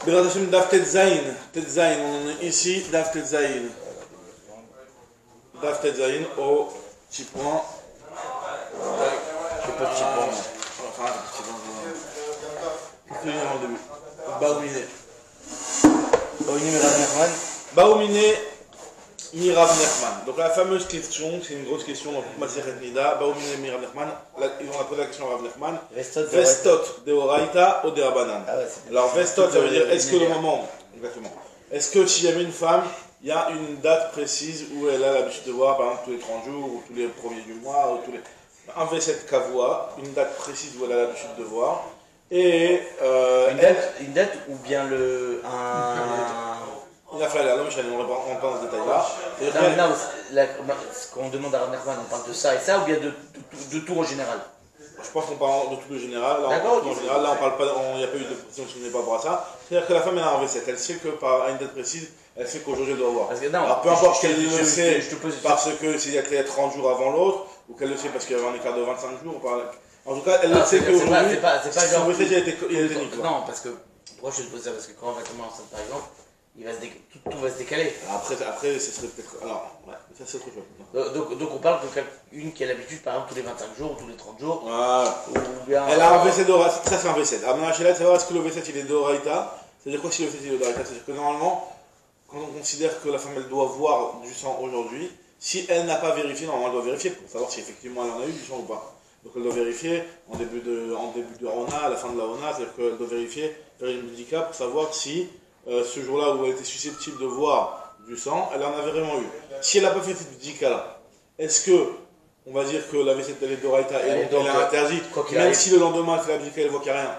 Bezrat Hashem, Daf Tetzain, on est ici, Daf Tetzain. Daf Tetzain, au petit point. J'ai pas de petit point. Enfin, petit point. Qu'est-ce que j'ai au début? Baoumine. Baoumine Rav Nachman. Baoumine Mirav Nachman. Donc la fameuse question, c'est une grosse question dans toute Masechet Nida. Baoumine Mirav Nachman. Ils ont posé la question à Rav Nachman. Vestot de Oraita ou de Rabanan. Alors Vestot, ça veut dire est-ce que le moment, exactement. Est-ce que s'il y avait une femme, il y a une date précise où elle a l'habitude de voir, par exemple tous les 30 jours, ou tous les premiers du mois, ou tous les... Un V7 Kavua, une date précise où elle a l'habitude de voir. Et une date ou bien il a fait la longue, on ne rentre pas dans ce détail-là. Non, ce qu'on demande à Rav Nachman, on parle de ça et ça, ou bien de tout en général? Je pense qu'on parle de tout le général. Là, d'accord, en général, là, on parle pas, il n'y a pas eu de précision sur n'est pas par ça. C'est-à-dire que la femme, elle a un V7. Elle sait que par une date précise, elle sait qu'aujourd'hui, elle doit voir. Alors, peu importe qu'elle le sait parce que s'il y a 30 jours avant l'autre, ou qu'elle le sait parce qu'il y avait un écart de 25 jours. En tout cas, elle le sait qu'aujourd'hui, son V7, il a été niqué. Non, parce que, pourquoi je te pose ça? Parce que quand on va tomber enceinte, par exemple, tout va se décaler. Après, ce serait peut-être. Alors, ouais, ça c'est autre chose. Donc on parle d'une qui a l'habitude, par exemple, tous les 25 jours ou tous les 30 jours. Voilà. Ou bien. Elle a un V7 d'Oraita. Ça, c'est un V7. Maintenant, chez là, savoir est-ce que le V7 il est d'Oraita? C'est-à-dire quoi si le V7 il est d'Oraita? C'est-à-dire que normalement, quand on considère que la femme elle doit voir du sang aujourd'hui, si elle n'a pas vérifié, normalement elle doit vérifier pour savoir si effectivement elle en a eu du sang ou pas. Donc elle doit vérifier en début de Rona, à la fin de la Rona, c'est-à-dire qu'elle doit vérifier, faire une médica pour savoir si. Ce jour-là où elle était susceptible de voir du sang, elle en avait vraiment eu. Si elle n'a pas fait cette médica-là, est-ce que, on va dire que la V7 elle est d'Oraita et donc elle est interdite, même si le lendemain elle fait la médica, elle ne voit qu'il n'y a rien?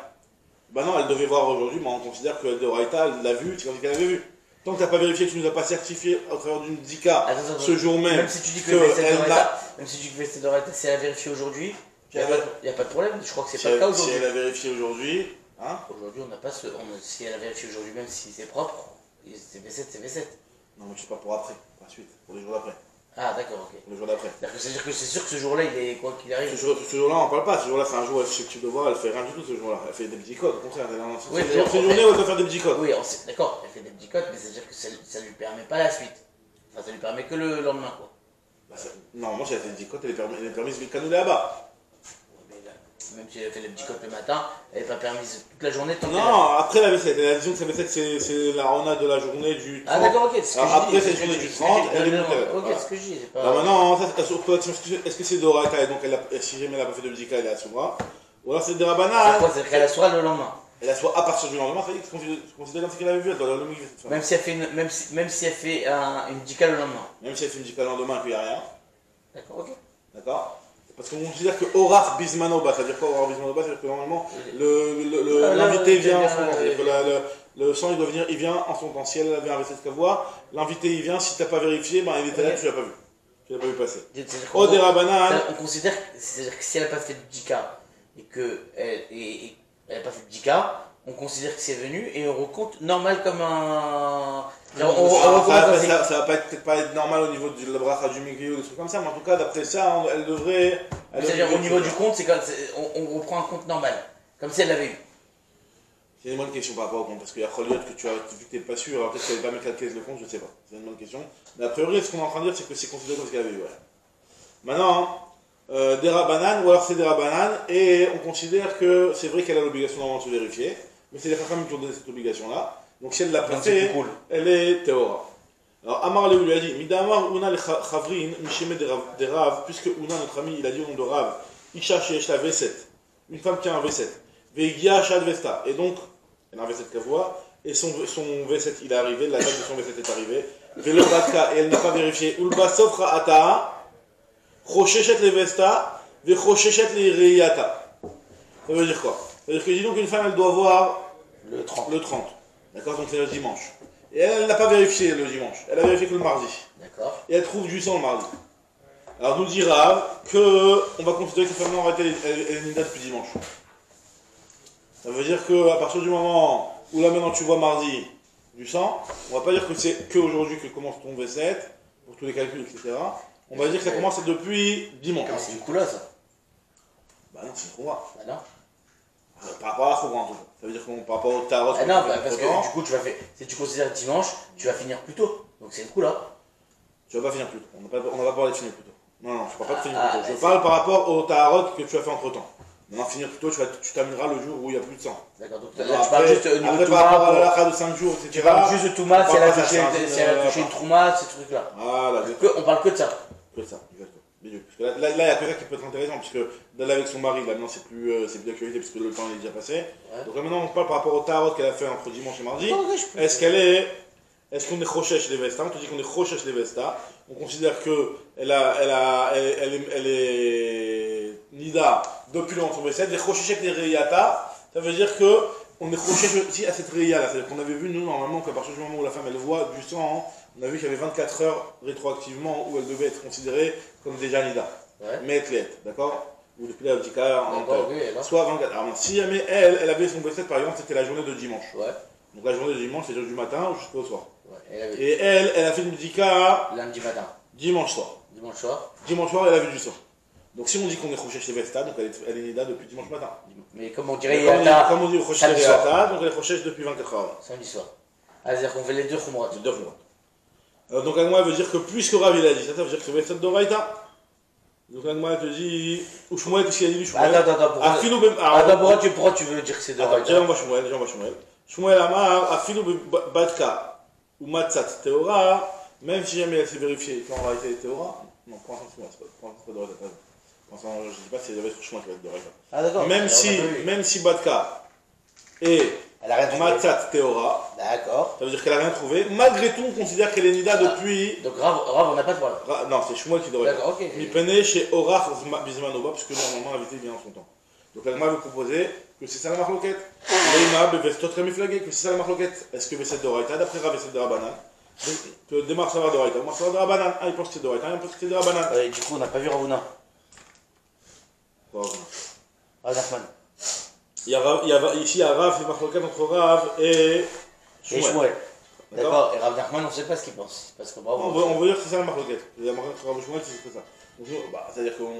Ben non, elle devait voir aujourd'hui, mais on considère que d'Oraita, elle l'a vu, c'est comme si elle avait vu. Tant que tu n'as pas vérifié, que tu ne nous as pas certifié au travers d'une médica ce jour même, si tu dis que V7 d'Oraita, si elle a vérifié aujourd'hui, il n'y a pas de problème, je crois que c'est pas le cas aujourd'hui. Si elle a vérifié aujourd'hui. Hein? Aujourd'hui, on n'a pas si elle a vérifié aujourd'hui, même si c'est propre, c'est V7, c'est V7. Non, mais je sais pas pour après, pour la suite, pour les jours d'après. Ah, d'accord, ok. Pour les jours d'après. C'est-à-dire que c'est sûr que ce jour-là, il est quoi qu'il arrive. Ce jour-là, on ne parle pas. Ce jour-là, c'est un jour où elle est susceptible de voir, elle fait rien du tout ce jour-là. Elle fait des petits codes, au contraire. Oui, c'est une journée où elle doit faire des petits codes. Oui, d'accord, elle fait des petits codes, mais c'est-à-dire que ça ne lui permet pas la suite. Enfin, ça lui permet que le lendemain, quoi. Normalement, si elle fait des petits codes, elle est permise de canouler là-bas. Même si elle fait les petits codes le matin, elle n'est pas permise toute la journée. Non, après la V7. La vision que sa V7, c'est la Rona de la journée du 30. Ah, d'accord, ok. Après cette journée du 30, elle est montée. Ok, c'est ce que je dis. Maintenant, est-ce que c'est d'Oraita et donc si jamais elle n'a pas fait de médica, elle est à Soura? Ou alors c'est des Rabanan? C'est quoi? C'est qu'elle assoit le lendemain. Elle assoit à partir du lendemain, ça y est, c'est considéré comme ce qu'elle avait vu, elle doit le lendemain. Même si elle fait une médica le lendemain. Même si elle fait une médica le lendemain et qu'il n'y a rien. D'accord, ok. D'accord? Parce qu'on considère que Horar Bismanoba, c'est-à-dire quoi Horar Bismanoba? C'est-à-dire que normalement, l'invité vient en son temps. C'est-à-dire que le sang, il vient en son temps. Si elle avait un V7 Kavua, l'invité il vient, si tu n'as pas vérifié, ben, il était là, tu ne l'as pas vu. Tu l'as pas vu passer. On considère c'est-à-dire que si elle n'a pas fait de djika et qu'elle n'a pas fait de djika, on considère que c'est venu et on recompte normal comme un. Ça va peut-être pas être normal au niveau de la bracha du Mikri ou des trucs comme ça, mais en tout cas, d'après ça, elle devrait. C'est-à-dire au niveau du compte, on reprend un compte normal, comme si elle l'avait eu. C'est une bonne question par rapport au compte, parce qu'il y a Kholiot que vu que tu n'es pas sûr, alors peut-être qu'elle n'avait pas calculé le compte, je ne sais pas. C'est une bonne question. Mais a priori, ce qu'on est en train de dire, c'est que c'est considéré comme ce qu'elle avait eu. Ouais. Maintenant, des Rabanan, ou alors c'est des Rabanan, et on considère que c'est vrai qu'elle a l'obligation normalement de se vérifier, mais c'est les femmes qui ont donné cette obligation-là. Donc si elle l'a pas fait, elle est théora. Alors Amar Léou lui a dit, Midamar Una le Chavrin, Mishime des Rav, puisque Una, notre ami, il a dit au nom de Rav, Isha Sheesh la V7, une femme qui a un V7, Vegia Shad Vesta, et donc, elle a un V7 Kavua, et son V7 il est arrivé, la date de son V7 est arrivée, Velo Batka, et elle n'a pas vérifié, Ulba Sofra Ataa, Chosheshet le Vesta, Vechosheshet le Reyata. Ça veut dire quoi? Ça veut dire que dis donc une femme elle doit voir le 30. D'accord, donc c'est le dimanche. Et elle n'a pas vérifié le dimanche, elle a vérifié que le mardi. D'accord. Et elle trouve du sang le mardi. Alors nous dit Rav qu'on va considérer que cette femme-là aurait été elle est une date depuis dimanche. Ça veut dire qu'à partir du moment où là maintenant tu vois mardi du sang, on va pas dire que c'est qu'aujourd'hui que commence ton V7, pour tous les calculs, etc. On va dire que ça commence depuis dimanche. C'est une coula ça. Bah non, c'est une coula. Bah non. Par rapport à la Khoura en tout cas. Ça veut dire que par rapport au tarot. Ah non, parce que du coup, si tu considères dimanche, tu vas finir plus tôt. Donc c'est le coup là. Tu vas pas finir plus tôt. On n'a pas parlé de finir plus tôt. Non, je ne parle pas de finir plus tôt. Je parle par rapport au tarot que tu as fait entre temps. Maintenant, finir plus tôt, tu termineras le jour où il n'y a plus de sang. D'accord, donc là, tu parles juste au niveau de Touma. Par rapport à la de 5 jours, etc. Tu parles juste de Touma, si elle a touché une Trouma, ces trucs-là. Voilà, on parle que de ça. Que de ça, exactement. Parce que là, il n'y a que ça qui peut être intéressant, puisque d'aller avec son mari, là, maintenant, c'est plus d'actualité, puisque le temps est déjà passé. Ouais. Donc là, maintenant, on parle par rapport au tarot qu'elle a fait entre dimanche et mardi. Est-ce qu'on est Chochesh les Vesta? On te dit qu'on est Chochesh les Vesta. On considère qu'elle est Nida depuis le ventre Vesset. Les Chochesh les Reyata, ça veut dire qu'on est Chochesh aussi à cette Reya là. C'est-à-dire qu'on avait vu, nous, normalement, qu'à partir du moment où la femme elle voit du sang, on a vu qu'il y avait 24 heures rétroactivement où elle devait être considérée comme déjà Nida. Ouais. Mais d'accord? Ou depuis la Bdika, soit 24. Alors, si jamais elle avait son Vesset, par exemple, c'était la journée de dimanche. Ouais. Donc la journée de dimanche, c'est du matin jusqu'au soir. Ouais, et elle a fait une bdika lundi matin. Dimanche soir. Dimanche soir, elle a vu du sang. Donc si on dit qu'on est Chochesh les Vesta, donc elle est Nida depuis dimanche matin. Mais comme on dirait Yata, comme on dit Chochesh les Yata, donc elle est Chochesh depuis 24 heures. Samedi soir. Ah, c'est-à-dire qu'on fait les deux Khumrat. Les deux Khumrat. Donc Agma veut dire que puisque Rav il a dit ça, ça veut dire que c'est Vestet d'Oraïta. Donc Agma te dit, ou Shmuel, qu'est-ce qu'il a dit Shmuel? Attends, pourquoi tu veux dire que c'est d'Oraïta? Déjà on va Shmuel. Shmuel Amar, Afilu Batka ou Matzat Théora, même si jamais elle s'est vérifiée qu'en réalité elle est Théora, non, pour l'instant c'est pas d'Oraïta. Je ne sais pas si elle avait sur chemin qui va être d'Oraïta. Ah d'accord. Même si Batka et Matzat Théora, d'accord. Ça veut dire qu'elle n'a rien trouvé, malgré tout on considère qu'elle est Nida depuis. Donc Rav on n'a pas de problème. Non, c'est Shmuel qui d'Oraïta. D'accord, ok. Il peinait chez Orach Bizmanoba, parce que normalement la visite vient en son temps. Donc la veut proposer que c'est ça la marloquette. Que c'est ça la marloquette. Est-ce que Vesset d'Oraïta, d'après Rav Vesset de Rabanan, que démarre ça va d'Oraïta, on marche ça va de Rabanan. Ah, il pense que c'est d'Oraïta, il pense que c'est de Rabanan. Du coup, on n'a pas vu Ravuna. Rav Nachman. Ici, il y a Rav, c'est marloquette entre Rav et Shmuel. D'accord, et Rav Nachman, on ne sait pas ce qu'il pense. Parce que, on veut dire que c'est ça la marloquette. La marloquette entre Rav et Shmuel, c'est ça. C'est-à-dire qu'on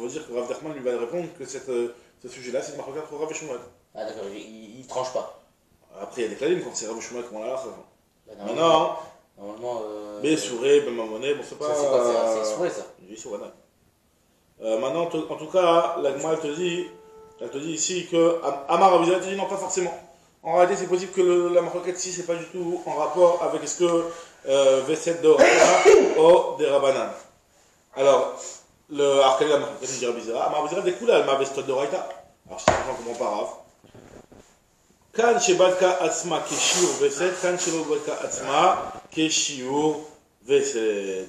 veut dire que Rav Nachman lui va répondre que ce sujet-là, c'est une marloquette entre Rav et Shmuel. Ah d'accord, il ne tranche pas. Après, il y a des clalimes quand c'est Rav et Shmuel qu'on l'a là. Normalement. Souré, Mamoné, bon c'est pas. C'est Souré ça. Oui, Souré, maintenant, en tout cas, l'Agma elle te dit ici que Amar Abizal te dit non, pas forcément. En réalité, c'est possible que la marloquette ici, c'est pas du tout en rapport avec est-ce que Vesset d'Oraïta ou des Rabanan. Alors, quelle est la marloquette de Rabizera? Amar Abizal découle à Alma Vestot d'Oraïta. Alors, si on comprend pas Rav. Kan Shebadka Atzma Keshiur Veset, Kan Shebadka Atzma Keshiur Veset.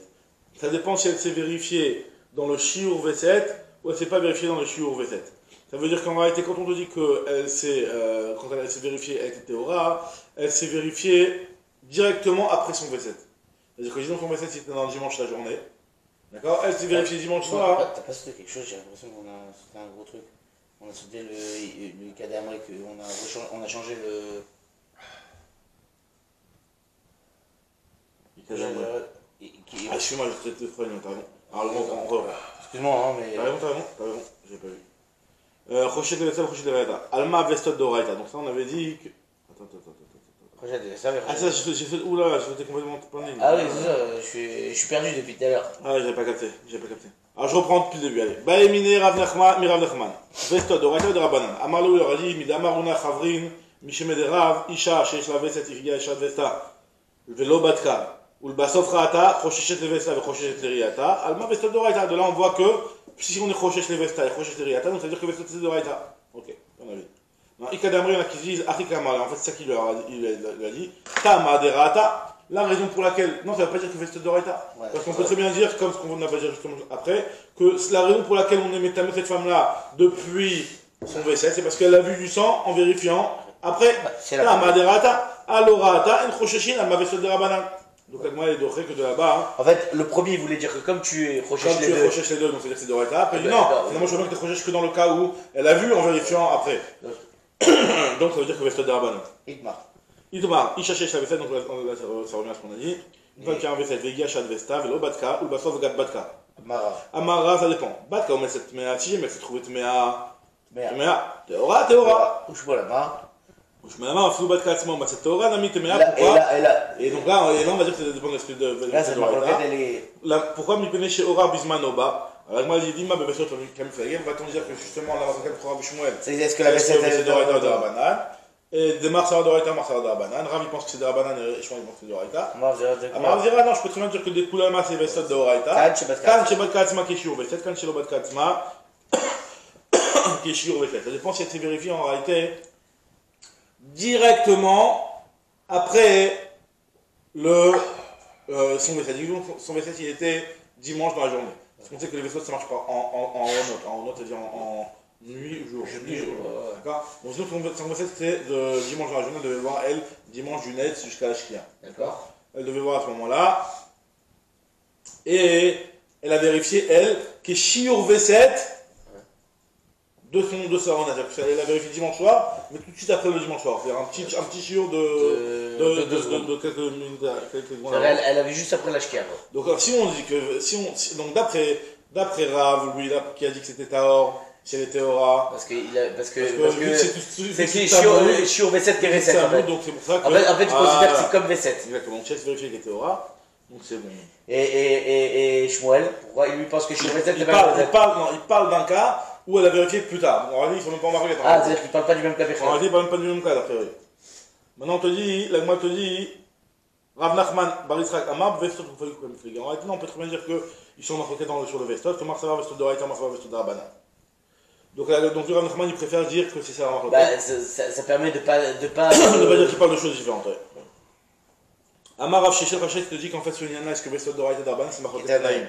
Ça dépend si elle s'est vérifiée dans le Shiur Veset ou elle ne s'est pas vérifiée dans le Shiur Veset. Ça veut dire qu'en réalité, quand on te dit quand elle s'est vérifiée, elle était Théora, elle s'est vérifiée directement après son Veset. C'est-à-dire que disons son Veset c'était dans le dimanche la journée. D'accord? Elle s'est vérifiée dimanche soir. T'as pas sauté quelque chose, j'ai l'impression qu'on a sauté un gros truc. On a sauté le cas d'Amérique, on a changé le. Excuse-moi, je te ferai une intervention. Alors, excuse-moi, hein, mais. T'as raison, j'ai pas vu. Rochet de Vesta, Rochet de Vesta. Alma Vestot d'Oraïta. Donc, ça, on avait dit que. Attends. Rochet de Vesta, ah, ça, j'ai fait. Oula, je faisais complètement plein. Ah oui, c'est ça, je suis perdu depuis tout à l'heure. Ah, j'avais pas capté. Alors je reprends depuis le début, allez. Baemine Rav Nachman, Vestot d'Oraïta de Rabanan. Amarlo leur a dit, Midamaruna Chavrin, Misheme de Rav, Isha, Shesh la Vestet, Ifigia, Isha Vesta, Velo Batka, Ulbasof Raata, Choshet le Vesta, Choshet le Riata, Alma Vestot d'Oraïta. De là, on voit que si on est Choshet le Vesta et Choshet le Riata, donc ça veut dire que Vestot c'est d'Oraïta. Ok, on a vu. Non, Ikadamri, il y en a qui disent, Arikamala, en fait, c'est ça qu'il lui a dit, Tama de Raata. La raison pour laquelle. Non, ça ne veut pas dire que Vestot d'Oraïta. Ouais, parce qu'on peut très bien dire, comme ce qu'on n'a pas dit justement après, que la raison pour laquelle on aimait tamer cette femme-là depuis son Vesset, c'est parce qu'elle a vu du sang en vérifiant. Après, Tama de Raata, Alorata, En Chosheshin, Alma Vestot de Rabanan. Donc, moi, il est doré que de là-bas. En fait, le premier voulait dire que comme tu es Chochesh les deux. Comme tu es Chochesh les deux, donc c'est-à-dire que c'est d'Oraïta. Après, il dit non, finalement, je veux bien que tu es Chochesh que dans le cas où elle a vu en vérifiant après. Donc, ça veut dire que Vestot de Rabanan. Itmar, Ishachesh la Vestet, donc là, ça revient à ce qu'on a dit. Une fois qu'il y a un Vestet, Vegia, Shad Vesta, Velo Batka, ou Basov Gad Batka. Amara, ça dépend. Batka, on met cette Tmea, si jamais elle s'est trouvée Tmea Temea. Théora, Théora. Touche-moi là-bas. Ushmama, Floubat Katzma, c'est Théora, Nami Temea. Pourquoi? Et donc là, on va dire que ça dépend de ce que de. Là, c'est la pourquoi Mipene chez Ora Bismanoba? Alors moi, j'ai dit, ma bébé, va-t-on dire que justement, la Razakat Khora Bishmuel. Est-ce que la Besset est de Raïta ou de Rabanan? Et des Marsara de Raïta, Marsara de Rabanan. Rav, il pense que c'est de Rabanan et Shmuel, il pense que c'est de Raïta. Amar dira, non, je peux très bien dire que des Koulama, c'est Bestot de Raïta. Kan Shebat Katzma, Keshur, Besset, Kan Shelobat Katzma, Keshur, Besset. Ça dépend si elle s'est vérifiée en réalité directement après son Besset. Son Besset, il était dimanche dans la journée. Parce qu'on sait que les vaisseaux, ça marche pas en note. En note, c'est-à-dire en nuit, jour. D'accord. Donc, sinon, son Besset, c'était de dimanche dans la journée, elle devait voir, elle, dimanche du net jusqu'à la Shkia. D'accord. Elle devait voir à ce moment-là. Et elle a vérifié, elle, que Shiur V7 de sa renate. Elle a vérifié dimanche soir, mais tout de suite après le dimanche soir. C'est-à-dire un petit Shiur de quelques minutes. Elle avait juste après la Shkia. Donc, si on dit que. Donc, d'après Rav, lui, qui a dit que c'était Tahor, si elle était Théora. Parce que c'est Shiur V7 qui est V7. Donc, c'est pour ça que. En fait, tu considères que c'est comme V7. Exactement. Donc, Chess vérifie qu'elle était Théora. Donc, c'est bon. Et Shmuel, pourquoi il lui pense que Shiur V7 il parle d'un cas où elle a vérifié plus tard. En réalité, il ne faut même pas en marquer. Ah, c'est-à-dire qu'il ne parle pas du même cas. En réalité, il ne parle même pas du même cas, d'après eux. Maintenant, on te dit, l'Agma te dit, Rav Nachman, Barisrak, Amab, Vestot, vous faites comme flic. En réalité, on peut très bien dire qu'ils sont marqués sur le Vestot, que Marsavar, Vestot de Raïta, Marsavar, Vestot de Rabana. Donc, Rav Nachman, il préfère dire que c'est ça la marque. Ça permet de pas de pas dire qu'il parle de choses différentes. Ouais. Amar Rav Shechel Rachet te dit qu'en fait, ce Yana, est-ce que Vestot de Raïta, Rabana, c'est marqué Tanaïm.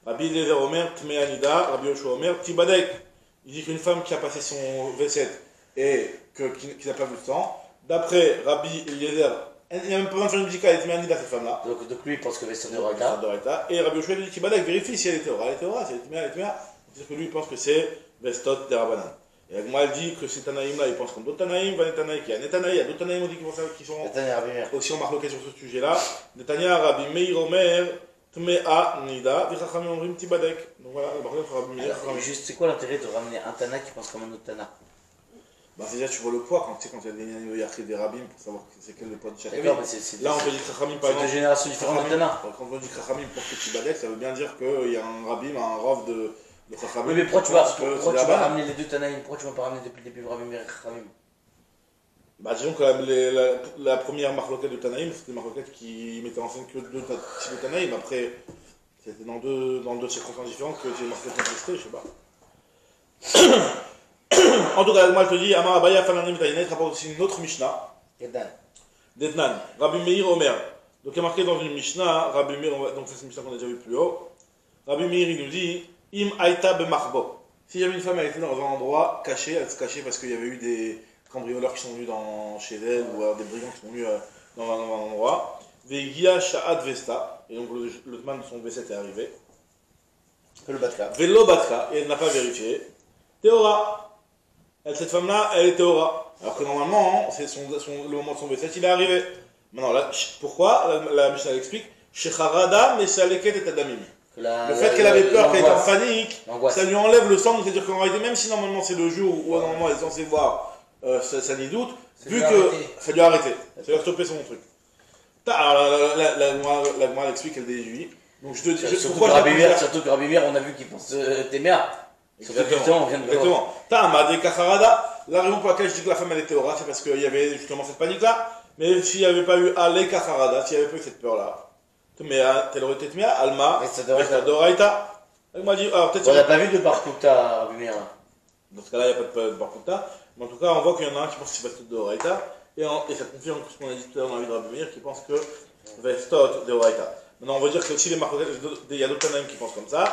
Rabbi Eliezer Omer, Tmea Nida, Rabbi Yoshua Omer, Tibadek. Il dit qu'une femme qui a passé son V7 et qui n'a pas vu le sang, d'après Rabbi Eliezer, il n'y a même pas besoin de faire une médicale, elle est Tmea Nida cette femme-là. Donc lui il pense que Vestot de Raïta. Et Rabbi Yoshua dit Tibadek, vérifie si elle est Théora. Elle est Théora, si elle est Tmea, elle est Tmea. C'est que lui il pense que c'est Vestot de Rabanan. Et Agma elle dit que ces Tanaïm-là, ils pensent comme d'autres Tanaïm, Vanetanaï qui a Netanaï, il y a d'autres Tanaïm qui sont aussi en marloqués sur ce sujet-là. Netanya, Rabbi Meir Omer, Tmea Nida, Vichachamim Omrim Tibadek. Donc voilà, le barrière fera Rabbi Meir. Juste, c'est quoi l'intérêt de ramener un Tana qui pense comme un autre Tana? Bah, c'est déjà, tu vois le poids quand il y a des Yachid des Rabbim pour savoir c'est quel le poids de chaque Là, on peut dire Chachamim par exemple. C'est deux générations différentes de Tana. Quand on dit Chachamim pour que Tibadek, ça veut bien dire qu'il y a un Rabbim, un Rav de Chachamim. Oui, mais pourquoi tu vas ramener les deux Tanaïm? Pourquoi tu vas pas ramener depuis le début Rabbi Meir et Chachamim? Bah, disons que la première marloquette de Tanaïm, c'était une marloquette qui mettait en scène que deux types de Tanaïm. Après, c'était dans deux circonstances différentes que j'ai marqué contesté, je sais pas. En tout cas, moi je te dis, Amar Abaya Fananim Taïnet rapporte aussi une autre Mishnah. D'Etnan. Rabbi Meir Omer. Donc il est marqué dans une Mishnah, Rabbi Meir, donc ça c'est une Mishnah qu'on a déjà vu plus haut. Rabbi Meir il nous dit, Im Aïta Bemachbo. Si jamais une femme elle était dans un endroit caché, elle se cachait parce qu'il y avait eu des cambrioleurs qui sont venus chez elle ou des brigands qui sont venus dans un endroit. Vegia Sha'ad Vesta. Et donc le Tman de son V7 est arrivé. Velo Batka. Et elle n'a pas vérifié. Théora. Cette femme-là, elle est Théora. Alors que normalement, c'est le moment de son V7, il est arrivé. Maintenant, là, pourquoi la Mishnah explique Shecharada, mais ça l'eket et Tadamim. Le fait qu'elle avait peur, qu'elle était en panique, ça lui enlève le sang. C'est-à-dire qu'en réalité, même si normalement c'est le jour où normalement elle est censée voir ça n'y doute, vu que ça lui a arrêté. Ça lui a stoppé son truc. Alors la Gemara explique qu'elle déduit. Donc je te dis. Surtout que Rabbi Meir, on a vu qu'il pense Téméa. Exactement. T'as Kacharada. La raison pour laquelle je dis que la femme elle est Théora, c'est parce qu'il y avait justement cette panique-là. Mais s'il n'y avait pas eu Ale Kacharada, s'il n'y avait pas eu cette peur-là, t'elle aurait été Tmea, Alma, Doraita. Elle m'a dit, alors peut-être. On n'a pas vu de Barkouta, Rabbi Meir. Dans ce cas-là, il n'y a pas de Barkouta. Mais en tout cas, on voit qu'il y en a un qui pense que c'est Vestot de Doraita. Et ça confirme ce qu'on a dit tout à l'heure dans la vie de Rabbi Meir, qui pense que Vestot de Doraita. Maintenant, on va dire que aussi il y a d'autres Tanaïm qui pensent comme ça.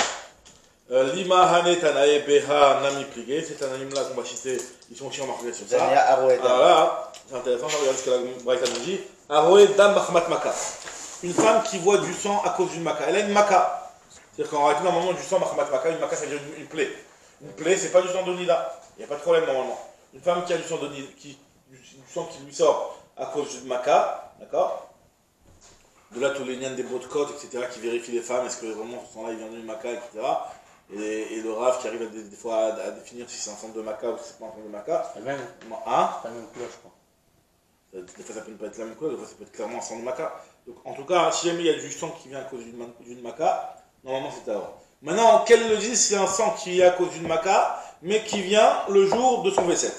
Lima Hane Tanae Beha Nami Pligé, ces Tanaïm-là qu'on va citer, ils sont aussi en marqué sur ça. Alors là, c'est intéressant, on va regarder ce que la Braïta nous dit. Aroé Dam Mahmat Maka. Une femme qui voit du sang à cause d'une Maka. Elle a une Maka. C'est-à-dire qu'en réalité, normalement, du sang Mahmat Maka, une Maka, ça veut dire une plaie. Une plaie, c'est pas du sang de Nida. Il n'y a pas de problème normalement. Une femme qui a du sang de Nida, du sang qui lui sort à cause d'une Maka, d'accord? De là, tous les liens des broadcoats, etc., qui vérifient les femmes, est-ce que vraiment ce sang-là il vient d'une Maka, etc. Et le Rav qui arrive des fois à définir si c'est un centre de Maca ou si c'est pas un centre de Maca. C'est le même. Hein? C'est pas la même couleur, je crois. Des fois ça peut ne pas être la même couleur, des fois ça peut être clairement un centre de Maca. Donc en tout cas, si jamais il y a du sang qui vient à cause d'une Maca, normalement c'est Tahor. Maintenant, quel le dit, c'est un sang qui est à cause d'une Maca, mais qui vient le jour de son V7.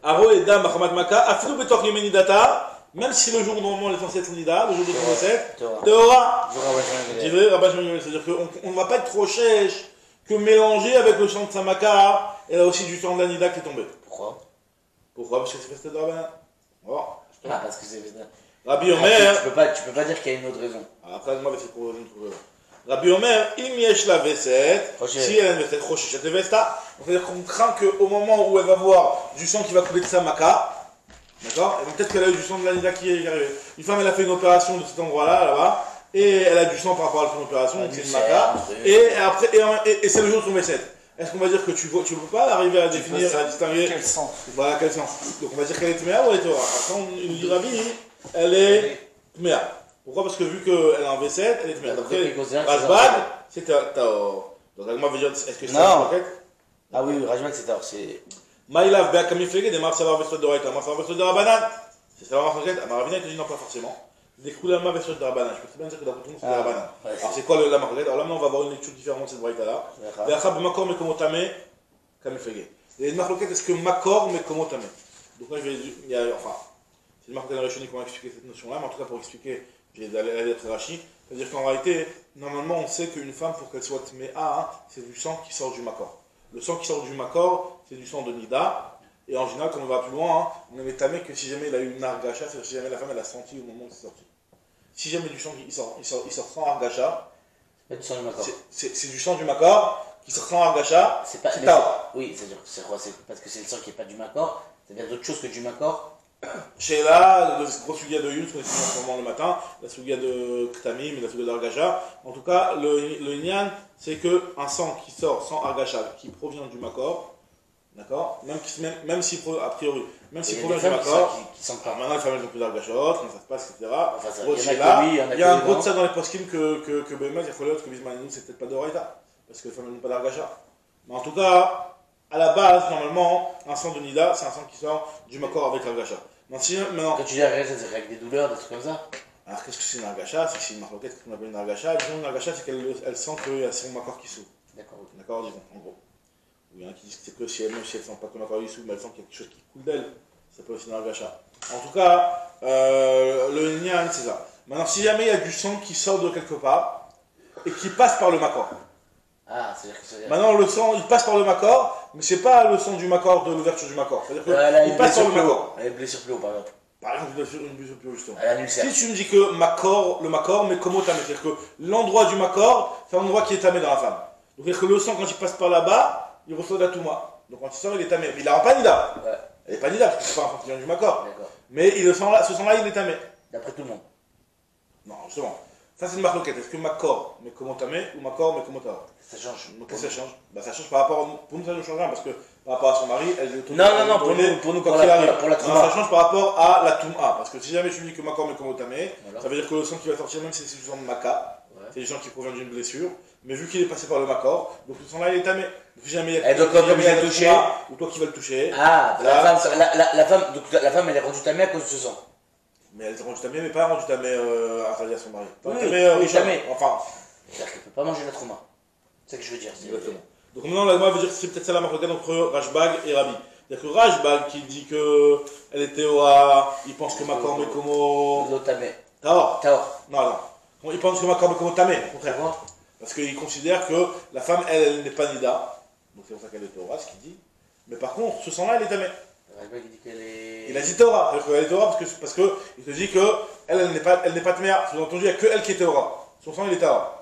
Aro et Dam Mahamad Maca, Aflou Betor Yemeni Data. Même si le jour où normalement les censés être Nida, le jour de son V7, Tehora. C'est-à-dire qu'on ne va pas être trop chèche que mélanger avec le sang de Samaka et là aussi du sang de la Nida qui est tombé. Pourquoi? Parce que c'est festé de Rabbanan. Ah, parce que c'est Rabbi Omer. Tu peux pas dire qu'il y a une autre raison. Après, moi, c'est pour une trouver. Rabbi Omer, im yesh la V7, si elle a une V7, rochechet de Vesta, c'est-à-dire qu'on craint qu'au moment où elle va voir du sang qui va couler de Samaka, d'accord? Et peut-être qu'elle a eu du sang de la Nida qui est arrivé. Une femme, elle a fait une opération de cet endroit-là, là-bas, et elle a du sang par rapport à son opération, donc c'est une Maka. Et après, et c'est le jour de son V7. Est-ce qu'on va dire que tu ne peux pas arriver à définir, à distinguer quel sens? Voilà, quel sens. Donc on va dire qu'elle est Tméa ou elle est Torah. Après, il nous dit Rabbi, elle est Tméa. Pourquoi? Parce que vu qu'elle a un V7, elle est Tméa. Après, Rajbag, c'est Taor. Donc Agma veut dire, est-ce que c'est un paquet? Ah oui, Rajbag, c'est Taor. Maïlav, Béa, Kami Flegé, des Mar Savar Vestot de Raïta, Mar Savar Vestot de Rabanan. C'est Savar Vestot de Rabanan. Maravina, il te dit non, pas forcément. Des Koulama Vestot de Rabanan. Je peux très bien dire que dans le c'est de Rabanan. Alors c'est quoi la Marguerite? Alors là, on va avoir une lecture différente de cette Braïta-là. Béachab, Makor, Mekomotame, Kami Flegé. Il y a une marquette, est-ce que Makor, Mekomotame? Donc là, je vais. Enfin, c'est une marquette dans les chenilles qui va expliquer cette notion-là, mais en tout cas, pour expliquer, je vais aller très rachis. C'est-à-dire qu'en réalité, normalement, on sait qu'une femme, pour qu'elle soit Tméa, c'est du sang qui sort du Makor. Le sang qui sort du Makor, c'est du sang de Nida. Et en général, quand on va plus loin, on est tamé que si jamais il a eu une argacha, c'est-à-dire si jamais la femme elle a senti au moment où c'est sorti. Si jamais du sang qui sort sans argacha, c'est du sang du Makor qui sort sans argacha, c'est Tao. Oui, c'est quoi? C'est parce que c'est le sang qui n'est pas du Makor. C'est bien d'autres choses que du Makor. Chez là, le gros sugia de Yunus, qu'on étudie en ce moment le matin, la sugia de Ktamim et la sugia d'Argacha. En tout cas, le Inyan, c'est qu'un sang qui sort sans Argacha, qui provient du Makor, d'accord, même si a priori, même s'il provient du Makor, maintenant les femmes elles n'ont plus d'Argachot, comment ça se passe, etc. Il y a un gros de ça dans les poskim que Bémet, il y a que Bismanou, c'est peut-être pas de Raïta, parce que les femmes elles n'ont pas d'Argacha. Mais en tout cas, à la base, normalement, un sang de Nida, c'est un sang qui sort du Makor avec l'Argacha. Maintenant, quand tu dis Argacha, c'est avec des douleurs, des trucs comme ça. Alors qu'est-ce que c'est une Argacha? C'est une marloquette qu'on appelle une Argacha. Disons une Argacha, c'est qu'elle sent qu'il y a son Makor qui s'ouvre. D'accord, disons, en gros. Ou il y en a qui disent que c'est que si elle ne sent pas que le Makor qui s'ouvre, mais elle sent qu'il y a quelque chose qui coule d'elle. Ça peut aussi une Argacha. En tout cas, le Nyan, c'est ça. Maintenant, si jamais il y a du sang qui sort de quelque part et qui passe par le Makor. Ah, c'est-à-dire que c'est... Maintenant, le sang, il passe par le Makor, mais c'est pas le sang du Makor, de l'ouverture du Makor. C'est-à-dire qu'il passe par le Makor. Elle est blessure plus haut, par exemple. Par exemple, une blessure plus haut, justement. Si tu me dis que le Makor, mais comment tamé? C'est-à-dire que l'endroit du Makor, c'est un endroit qui est tamé dans la femme. Donc, c'est-à-dire que le sang, quand il passe par là-bas, il reçoit de la Touma. Donc, quand il sort, il est tamé. Mais il n'a pas Nida. Ouais. Elle n'est pas Nida, parce que c'est pas un sang qui vient du Makor. Mais ce sang-là, il est tamé. D'après tout le monde. Non, justement. Ça, c'est une marloquette. Est-ce que Makor, mais comment tamé, ou Makor, mais comment tamé? Ça change. Qu'est-ce que ça change? Bah, ça change par rapport. Pour nous, ça ne change rien, parce que par rapport à son mari, elle est Non, pour nous, pour la Touma. Ça change par rapport à la Touma. Parce que si jamais tu me dis que Makor, mais comment tamé, ça veut dire que le sang qui va sortir, même si c'est du sang de Maka, c'est du sang qui provient d'une blessure. Mais vu qu'il est passé par le Makor, donc ce sang-là, il est tamé. Donc si jamais il y a le toucher, ou toi qui vas le toucher. Ah, la femme, elle est rendue tamée à cause de ce sang. Mais elle est rendue tamée, mais pas rendue tamée à son mari. Oui, tamée. Enfin. C'est-à-dire qu'elle ne peut pas manger la Trouma. C'est ce que je veux dire. Exactement. Donc maintenant, la loi veut dire que c'est peut-être ça la marque entre Rajbag et Rabbi. C'est-à-dire que Rajbag qui dit qu'elle était il pense que Makor Mekomo. Tamé. Taor. Non. Il pense que Makor Mekomo Tamé, au contraire. Pourquoi? Parce qu'il considère que la femme, elle n'est pas Nida. Donc c'est pour ça qu'elle est Torah, ce qu'il dit. Mais par contre, ce sang-là, elle est Tamé. Rajbag dit qu'elle est. Il a dit Torah. Elle est Torah parce que il te dit qu'elle n'est pas Tméa. Sous-entendu, il n'y a que elle qui est Torah. Son sang, il est Torah.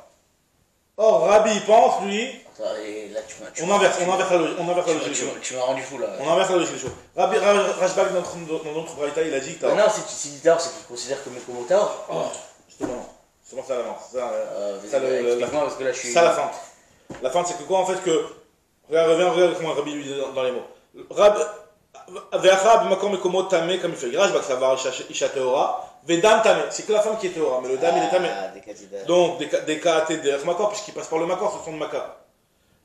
Or, Rabbi, il pense, lui. Attends, et là, on inverse la logique. Tu m'as rendu fou là. On inverse la logique des choses. Rajbag, dans notre braïta, il a dit que Taor. Non, si dit Taor, c'est qu'il considère comme Mekomo Taor. Justement, ça l'avance. Explique-moi parce que là, je suis. Ça, la feinte. La feinte, c'est que quoi en fait que. Regarde comment Rabbi lui dit dans les mots. Ve'achab Makor Mekomo Tamé, comme il fait. Rajbag, ça va Isha Teora. Vedam tamé. C'est que la femme qui est Théora, mais le dam il est tamé. Donc, des cas de Makor, puisqu'il passe par le Makor, ce sont de Makar.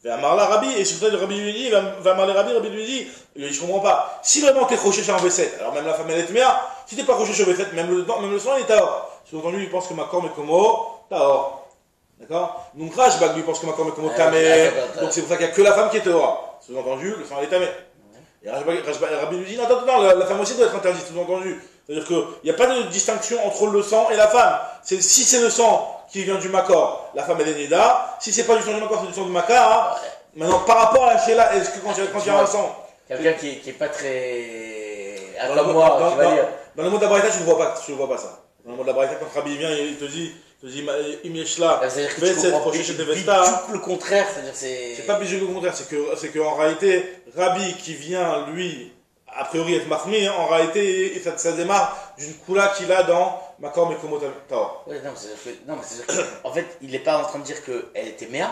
Amarla Rabbi, et sur ça, le Rabbi lui dit, va marler Rabbi lui dit, je comprends pas. Si vraiment t'es croché chez un V7, alors même la femme elle est méa, si t'es pas croché chez un V7, même le sang il est Taor. Sous-entendu, il pense que Makor Mekomo, Taor. D'accord? Donc Rashbag lui pense que Makor Mekomo Tamé, donc c'est pour ça qu'il n'y a que la femme qui est Taor. Sous-entendu, le sang il est Tamé. Et Rabbi lui dit, non, attends, la femme aussi doit être interdite, sous-entendu. C'est-à-dire qu'il n'y a pas de distinction entre le sang et la femme. Si c'est le sang qui vient du Makor, la femme elle est Nida. Si c'est pas du sang du Makor, c'est du sang du Makar. Hein. Maintenant, par rapport à la Sheila, est-ce que quand il y a un sang. Quelqu'un qui est pas très. Comme moi, tu vas dire. Dans le mot de la Braïta, tu ne vois pas ça. Dans le mot de la Braïta, quand Rabbi vient, il te dit, Imieshla, c'est le contraire, c'est pas bijou le contraire, c'est que en réalité, Rabbi qui vient, lui, a priori être mahmi, en réalité, ça démarre d'une koula qu'il a dans Makor Mekomo Taor. Ouais, non, mais c'est-à-dire que, en fait, il n'est pas en train de dire qu'elle était méa,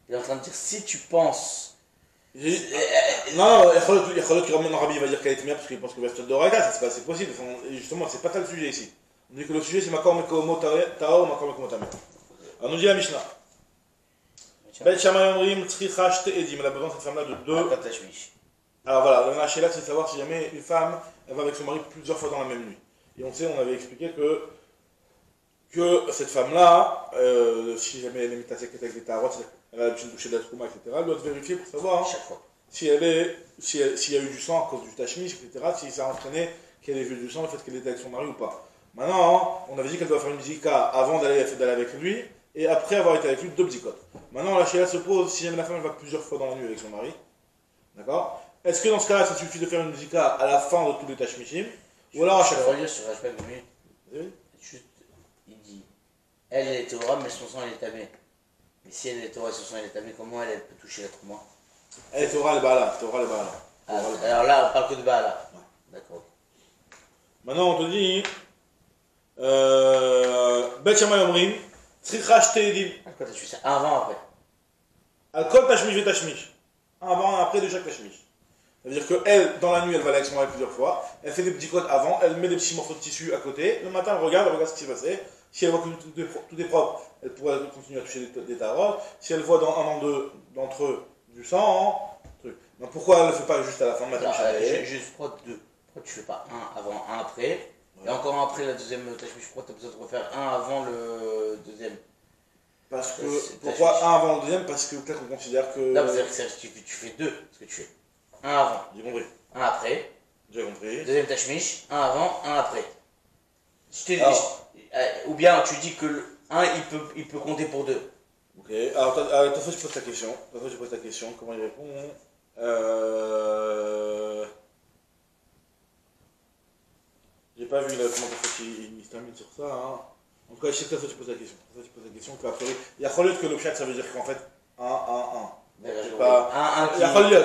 il est en train de dire si tu penses. Non, il faut que Rabbi va dire qu'elle était méa parce qu'il pense que Vestot de Raga, c'est possible. Justement, c'est pas ça le sujet ici. On dit que le sujet c'est Makor Mekomo Taor, Makor Mekomo Tamer. Alors nous dit la Mishnah. Bet Shammai Omrim Tzricha Shte Edim. Elle a besoin de cette femme-là de deux. Alors voilà, la Sheila c'est de savoir si jamais une femme elle va avec son mari plusieurs fois dans la même nuit. Et on avait expliqué que cette femme-là, si jamais elle est mitacée avec des tarots, elle a l'habitude de toucher de la trouma, etc., elle doit vérifier pour savoir s'il y a eu du sang à cause du tachmish, etc., si ça a entraîné qu'elle ait vu du sang, le fait qu'elle était avec son mari ou pas. Maintenant, on avait dit qu'elle doit faire une zika avant d'aller avec lui, et après avoir été avec lui, 2 bzikot. Maintenant, la Sheila se pose, si jamais la femme elle va plusieurs fois dans la nuit avec son mari, d'accord? Est-ce que dans ce cas-là, ça suffit de faire une zika à la fin de tous les tachmishim, ou alors à chaque fois? Je vais relire sur Rashbag, juste, il dit, elle est Théora, mais son sang elle est tamé. Mais si elle est Théora et son sang elle est tamé, comment elle peut toucher la trouma? Elle est Théora, le Baala. Alors là, on parle que de Baala. Ouais. D'accord. Maintenant, on te dit, Bet Shammai Omrim, Tzricha Shte Edim. Quand tu fais ça, avant, après. Al-Kol Tashmish ve Tashmish. Un avant, un après de chaque Tashmish. C'est-à-dire qu'elle, dans la nuit, elle va aller avec son mari plusieurs fois, elle fait des petits codes avant, elle met des petits morceaux de tissu à côté, le matin, elle regarde ce qui s'est passé. Si elle voit que tout est propre, elle pourra continuer à toucher des tarots. Si elle voit dans un an d'entre eux du sang, truc. Donc pourquoi elle ne le fait pas juste à la fin de matin? Juste pourquoi tu fais pas un avant, un après, et encore un après la deuxième tachmish? Pourquoi tu as besoin de refaire un avant le deuxième? Parce que, pourquoi un avant le deuxième? Parce que peut-être qu'on considère que... Non, c'est-à-dire que tu fais deux, parce que tu fais un avant. J'ai compris. Un après. J'ai compris. Deuxième tachmish, un avant, un après. Ou bien tu dis que le 1 il peut compter pour 2. Ok, alors toi je pose ta question. Comment il répond? J'ai pas vu là, comment il se termine sur ça. Hein. En tout cas, je sais que toi tu poses la question. Qu'a priori, il y a que le chat ça veut dire qu'en fait 1, 1, 1. Je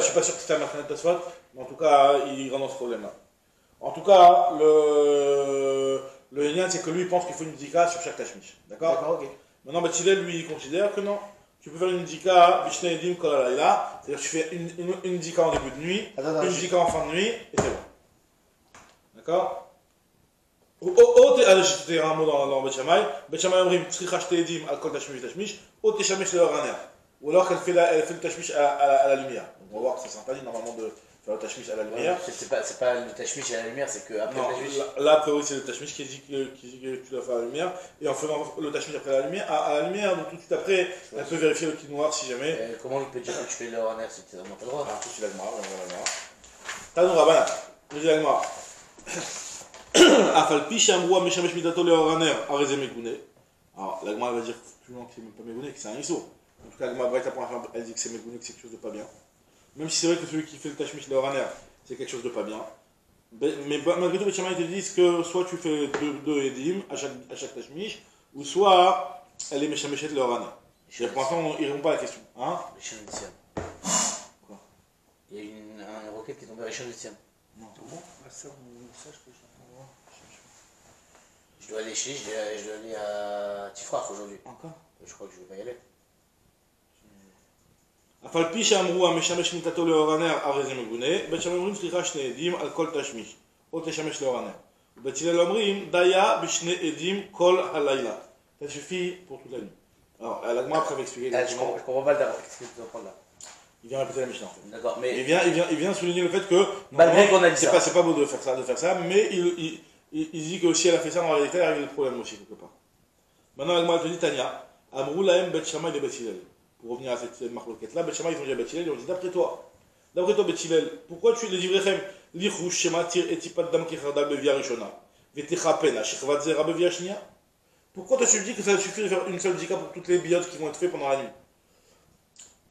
suis pas sûr que c'était un Martinet Tosfot, mais en tout cas, il rentre dans ce problème-là. En tout cas, le Yann, c'est que lui, il pense qu'il faut une zika sur chaque tashmish. D'accord, ok. Maintenant, Bathilel, lui, il considère que non. Tu peux faire une zika, Vishne Edim, Kolalaïla, c'est-à-dire que tu fais une zika en début de nuit, une zika en fin de nuit, et c'est bon. D'accord? Allez, je te un mot dans Bet Shammai. Bet Shammai Omrim, Tzricha Shte Edim, Al Kol Tashmish Tashmish, O Teshamesh Le Oraner. Ou alors qu'elle fait le tashmish à la lumière. On va voir que ça s'interdit normalement de faire le tashmish à la lumière. C'est pas le tashmish à la lumière, c'est qu'après le tashmish. Là, après, oui, c'est le tashmish qui dit que tu dois faire à la lumière. Et en faisant le tashmish après à la lumière, donc tout de suite après, elle peut vérifier le petit noir si jamais. Comment il peut dire que tu fais le runner si tu n'as pas le droit? Ah, tout de suite, la Gemara, on va la Gemara. Tanoura, Bana, nous dit la Gemara. Afalpi, Shamroua, Meshamesh Midato, le runner, Arezé Megouné. Alors, la Gemara va dire plus loin que c'est même pas Megouné, que c'est un Issou. En tout cas, elle dit que c'est Megouné, que c'est quelque chose de pas bien. Même si c'est vrai que celui qui fait le tashmish le Oraner, c'est quelque chose de pas bien. Mais malgré tout, les Shammai te disent que soit tu fais deux Edim à chaque tashmish, ou soit elle est Meshameshet le Oraner. Pour l'instant, ils ne répondent pas à la question. Hein? Quoi? Il y a une roquette qui est tombée à Rishon LeZion. Non, bon? Ça, je dois aller chez je dois aller à Tifrach aujourd'hui. Encore? Je crois que je ne vais pas y aller. Afalpi Shamroua Meshamesh Mitato le Oraner Arezé Megouné, Bet Shammai Omrim Tzricha Shte Edim Al Kol Tashmish, O Teshamesh le Oraner. Bethilel Omrim, Daya, Bishne Edim, Kol Halayla. Ça suffit pour toute la nuit. Alors, la Gemara après va expliquer. Je comprends pas le d'abord. Qu'est-ce que tu dois prendre là? Il vient répéter la Mishnah en fait. D'accord, mais. Il vient souligner le fait que. Malgré qu'on a dit ça. C'est pas beau de faire ça, mais il dit que si elle a fait ça, en réalité, elle a réglé le problème aussi, quelque part. Maintenant, la Gemara te dit Tanya, Amrou Lahem Bet Shammai et Bet Hillel. Pour revenir à cette marloquette là, Bet Shammai ils ont dit à Bet Hillel, ils ont dit d'après toi, Bet Hillel, pourquoi tu les livrechem Lichouch Shema Tir et Tipat Dam Kechardal Bevia Rishona, Vetechapen, Ashikvat Zera Bevia Shnia? Pourquoi toi tu me dis que ça suffit de faire une seule dika pour toutes les biotes qui vont être faites pendant la nuit?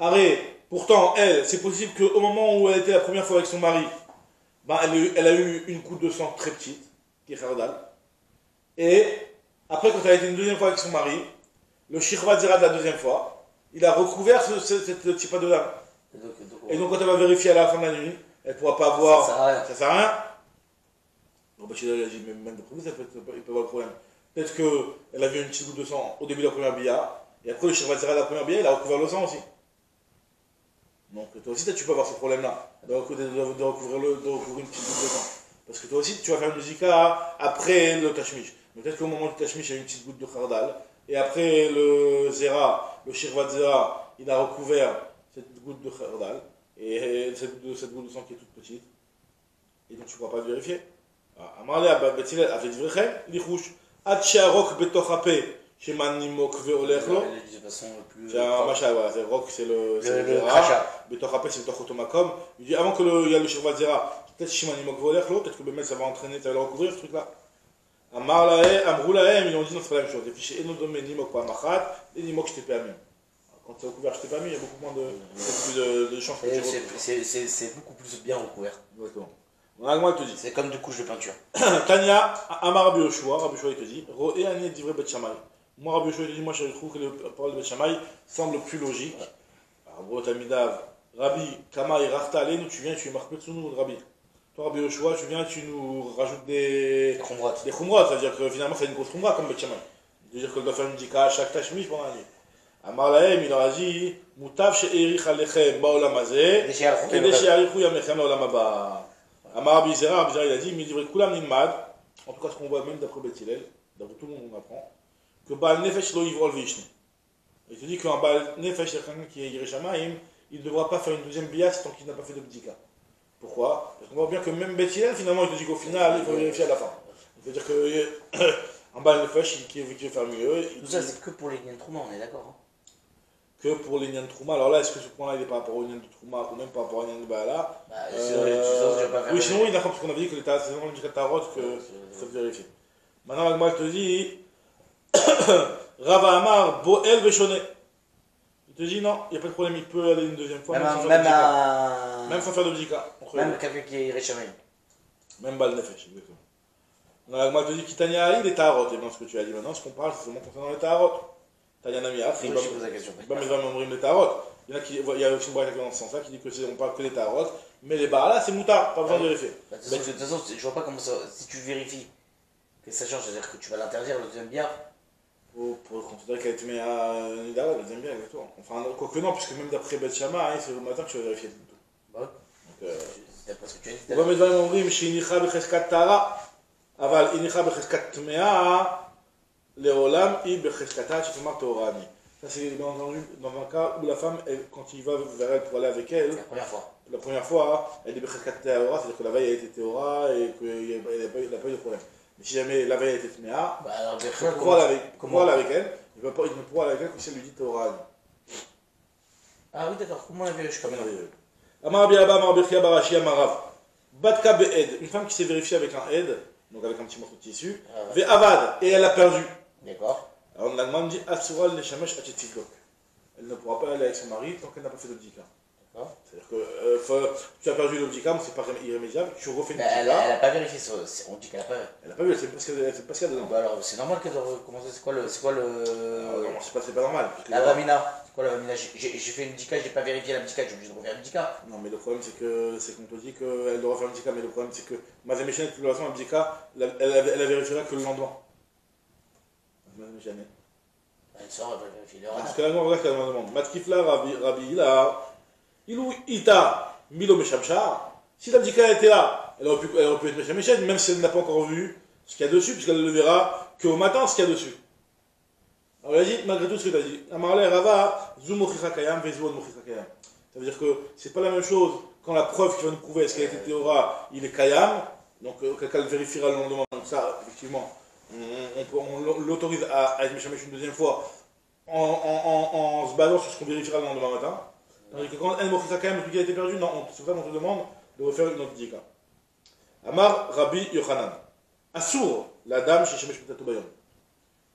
Arrête, pourtant, elle, c'est possible qu'au moment où elle était la première fois avec son mari, ben, elle a eu une goutte de sang très petite, qui est Khardal. Et après, quand elle a été une deuxième fois avec son mari, le Shirvat Zera de la deuxième fois, il a recouvert cette tipa de lame. Et donc, quand elle va vérifier à la fin de la nuit, elle ne pourra pas voir. Ça sert à rien. Donc, bah, elle a dit, même de premier, il peut avoir le problème. Peut-être qu'elle a vu une petite goutte de sang au début de la première billa, et après le Shirvat Zera de la première billa, il a recouvert le sang aussi. Donc toi aussi tu peux avoir ce problème-là, de recouvrir une petite goutte de sang. Parce que toi aussi tu vas faire une zika après le tashmish. Mais peut-être qu'au moment du tashmish, il y a une petite goutte de khardal, et après le zera, le shirvat zera, il a recouvert cette goutte de khardal, et cette goutte de sang qui est toute petite, et donc tu ne pourras pas le vérifier. Amarle à Bethilel, avec Divrechem, l'Ichouch, Atcharok Betochape, chez Manimok Veolechlo. De façon plus. C'est un machin, voilà, c'est rock, c'est le crachat. Betochape, c'est le Tochotomakom. Il dit avant qu'il y a le Shirvat Zera, peut-être chez Manimok Veolechlo, peut-être que Bémel ça va entraîner, ça va le recouvrir ce truc-là. Amroulahem, ils ont dit non, c'est pas la même chose. Les fichiers Enodome Nimok Pamachat, et Nimok Shtepamim. Quand c'est recouvert Shtepamim, il y a beaucoup moins de chances que tu recouvres. C'est beaucoup plus bien recouvert. Exactement. Moi, te dit. C'est comme des couches de peinture. Tanya, Amar Rabbi Yoshua, il te dit, Roé Ané Divrei Bet Shammai. Moi, Rabbi Yoshua, il te dit, moi, je trouve que la parole de Bet Shammai semble plus logique. Alors, Bro Tamidav, Rabbi, Kama et Rachta Alenu, tu viens et tu es marqué sous nous, Rabbi. Toi, Rabbi Yoshua, tu viens et tu nous rajoutes des khumrat, c'est-à-dire que finalement, c'est une grosse khumrat comme Bet Shammai. C'est-à-dire qu'elle doit faire une dika à chaque tashmish pendant la nuit. Amar Lahem, il leur a dit, Moutav she'erich alechem ba'olam hazeh, kedei she'arichu yamechem la'olam haba. Amar Bizera, il a dit, mais il Kulam Nimad, en tout cas ce qu'on voit même d'après Bethilel, d'après tout le monde on apprend, que Baal Nefesh lo Yivrol Vishne. Il te dit qu'un Baal Nefesh, c'est quelqu'un qui est Yereshamaim, il ne devra pas faire une deuxième bias tant qu'il n'a pas fait de bdika. Pourquoi? Parce qu'on voit bien que même Bethilel, finalement, il te dit qu'au final, il faut vérifier à la fin. Il veut dire que un Baal Nefesh qui veut faire mieux. Tout ça, c'est que pour les Nyan Trouma, on est d'accord? Que pour les Nyan Trouma. Alors là, est-ce que ce point-là, il est par rapport aux Nyan de Trouma ou même par rapport à Nyan de Baala? Oui, sinon, oui, d'accord, parce qu'on avait dit que c'est vraiment le Tarot que faut vérifier. Maintenant, moi, je te dis, Rava Amar, Boel Veshone. Il te dit non, il n'y a pas de problème, il peut aller une deuxième fois, même sans faire de bdika. Même quelqu'un qui est Yereshamaim. Même Baal Nefesh, exactement. Maintenant, moi, je te dis, Kitania, il est Tarot. Et bien, ce que tu as dit maintenant, ce qu'on parle, c'est seulement concernant les Tarot. Tanya Namiaf, il va me les tarot. Il y a aussi une boîte dans ce sens-là qui dit que on parle que des tarot, mais les barres là c'est moutard, pas besoin de vérifier. De toute façon, je vois pas comment ça. Si tu vérifies que ça change, c'est-à-dire que tu vas l'interdire le deuxième bière. Pour considérer qu'elle te met à Nidara, le deuxième bière, exactement. Enfin, quoique non, puisque même d'après Bet Shammai, c'est le matin que tu vas vérifier tout. Bah ouais. C'est pas ce que tu as dit. On va mettre dans les membres, chez Inicha Becheskat Tara, Aval Inicha Becheskat Tmea. Léolam i becheskata chifumar teorani. Ça c'est dans un cas où la femme, quand il va vers elle pour aller avec elle, la première fois, elle est becheskata teora, c'est-à-dire que la veille a été teora et qu'il n'a pas eu de problème. Mais si jamais la veille a été tmea, pour aller avec elle, il ne pourra aller avec elle que si elle lui dit teorani. Ah oui d'accord, comment on l'a vu jusqu'à maintenant? Amar Biaba, Amar Bechia Barashi, Amarav. Batka be'ed, une femme qui s'est vérifiée avec un aide, donc avec un petit morceau de tissu, ve'avad, et elle a perdu. D'accord. Alors on a demandé Atsural les Shamesh Achetikok. Elle ne pourra pas aller avec son mari tant qu'elle n'a pas fait de bdika. D'accord. C'est-à-dire que tu as perdu le bdika, mais c'est pas irrémédiable, tu refais une bdika. Elle n'a pas vérifié, on dit qu'elle n'a pas. Elle n'a pas vu, elle sait pas ce qu'il y a dedans. Bah alors c'est normal qu'elle doit recommencer, c'est quoi le. Non, c'est pas normal. La vamina. C'est quoi la vamina? J'ai fait une bdika, j'ai pas vérifié la bdika, j'ai obligé de refaire une bdika. Non, mais le problème c'est qu'on te dit qu'elle doit refaire une bdika, mais le problème c'est que Mazemeshen, de toute façon, la bdika, elle la vérifiera que le lendemain. Jamais. Elle sort, elle va vérifier l'heure. Parce que là, on regarde qu'elle me demande. Matkifla, Rabbi, Ila, Ilou, Ita, Milo, Meshamchar. Si la bdika était là, elle aurait pu être Meshameshen, même si elle n'a pas encore vu ce qu'il y a dessus, puisqu'elle ne le verra qu'au matin ce qu'il y a dessus. Alors il a dit, malgré tout ce que tu as dit, Amarle Rava, Zu Mochicha Kayam, Vezu Od Mochicha Kayam. Ça veut dire que c'est pas la même chose quand la preuve qui va nous prouver est-ce qu'elle a été Théora, il est Kayam, donc quelqu'un le vérifiera le lendemain. Donc ça, effectivement, on l'autorise à être Meshamesh une deuxième fois en se basant sur ce qu'on vérifiera le lendemain matin. Tandis que quand El Mochicha Kayam, le truc qui a été perdu, non, c'est pour ça qu'on te demande de refaire une autre dika. Amar Rabbi Yochanan. Assour, la dame chez Shemesh Mitato Bayom.